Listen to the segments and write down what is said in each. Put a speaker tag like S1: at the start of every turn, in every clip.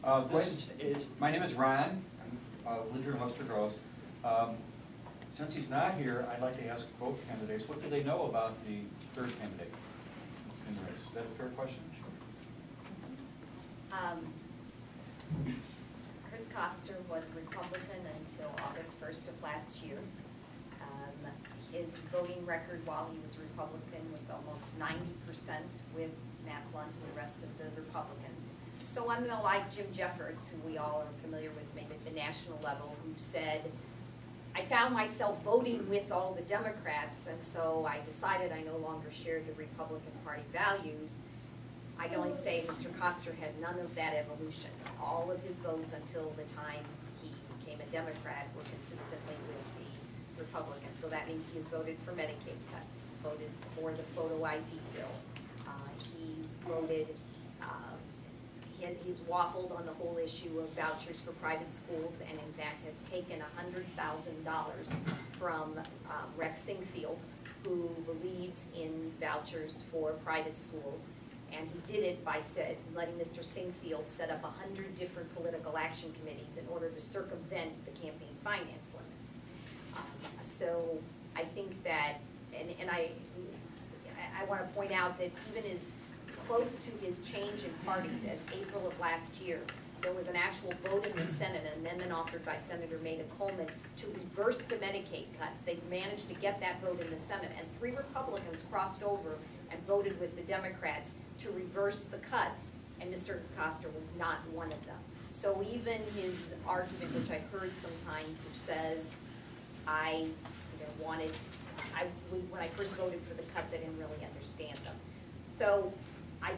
S1: My name is Ron. I live here in Webster Groves. Since he's not here, I'd like to ask both candidates, what do they know about the third candidate in the race? Is that a fair question?
S2: Chris Koster was a Republican until August 1st of last year. His voting record while he was Republican was almost 90% with Matt Blunt and the rest of the Republicans. So unlike Jim Jeffords, who we all are familiar with maybe at the national level, who said, I found myself voting with all the Democrats, and so I decided I no longer shared the Republican Party values. I can only say Mr. Koster had none of that evolution. All of his votes until the time he became a Democrat were consistently with the Republicans. So that means he has voted for Medicaid cuts, voted for the photo ID bill. He voted, he's waffled on the whole issue of vouchers for private schools, and in fact has taken $100,000 from Rex Singfield, who believes in vouchers for private schools. And he did it by letting Mr. Singfield set up 100 different political action committees in order to circumvent the campaign finance limits. So I think that, and I want to point out that even as close to his change in parties as April of last year, there was an actual vote in the Senate, an amendment offered by Senator Maida Coleman to reverse the Medicaid cuts. They managed to get that vote in the Senate, and 3 Republicans crossed over and voted with the Democrats to reverse the cuts, and Mr. Koster was not one of them. So even his argument, which I've heard sometimes, which says, when I first voted for the cuts, I didn't really understand them. So I'm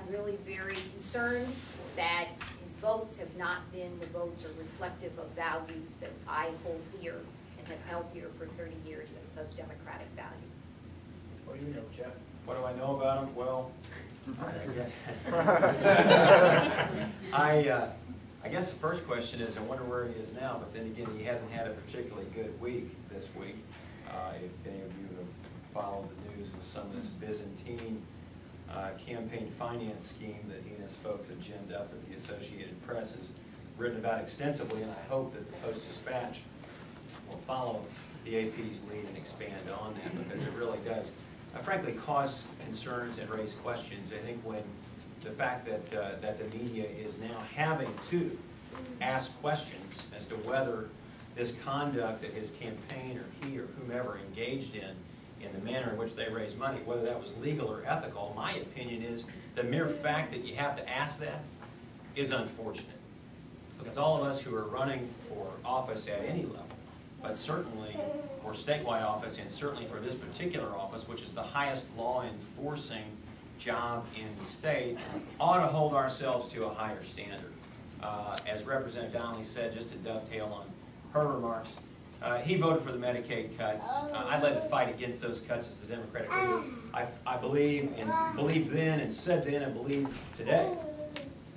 S2: really very concerned that his votes have not been the votes or reflective of values that I hold dear and have held dear for 30 years, and those democratic values.
S3: What do you know, Jeff?
S4: What do I know about him? Well, I guess the first question is, I wonder where he is now, but then again, he hasn't had a particularly good week this week. If any of you have followed the news with some of this Byzantine campaign finance scheme that he and his folks have ginned up that the Associated Press has written about extensively, and I hope that the Post-Dispatch will follow the AP's lead and expand on that, because it really does, frankly, cause concerns and raise questions. I think when the fact that the media is now having to ask questions as to whether this conduct that his campaign or he or whomever engaged in the manner in which they raise money, whether that was legal or ethical, my opinion is the mere fact that you have to ask that is unfortunate. Because all of us who are running for office at any level, but certainly for statewide office and certainly for this particular office, which is the highest law enforcing job in the state, ought to hold ourselves to a higher standard. As Representative Donnelly said, just to dovetail on her remarks, he voted for the Medicaid cuts. I led the fight against those cuts as the Democratic leader. I believe then and said then and believe today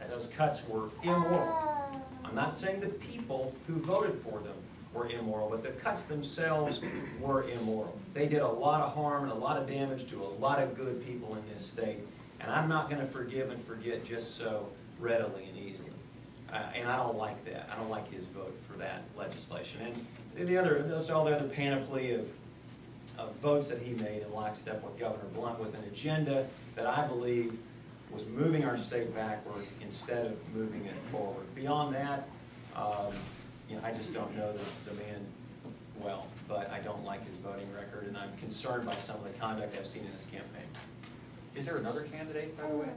S4: that those cuts were immoral. I'm not saying the people who voted for them were immoral, but the cuts themselves were immoral. They did a lot of harm and a lot of damage to a lot of good people in this state, and I'm not going to forgive and forget just so readily and easily. And I don't like that. I don't like his vote for that legislation. And all the other panoply of votes that he made in lockstep with Governor Blunt, with an agenda that I believe was moving our state backward instead of moving it forward. Beyond that, I just don't know the man well, but I don't like his voting record, and I'm concerned by some of the conduct I've seen in this campaign.
S1: Is there another candidate, by the way?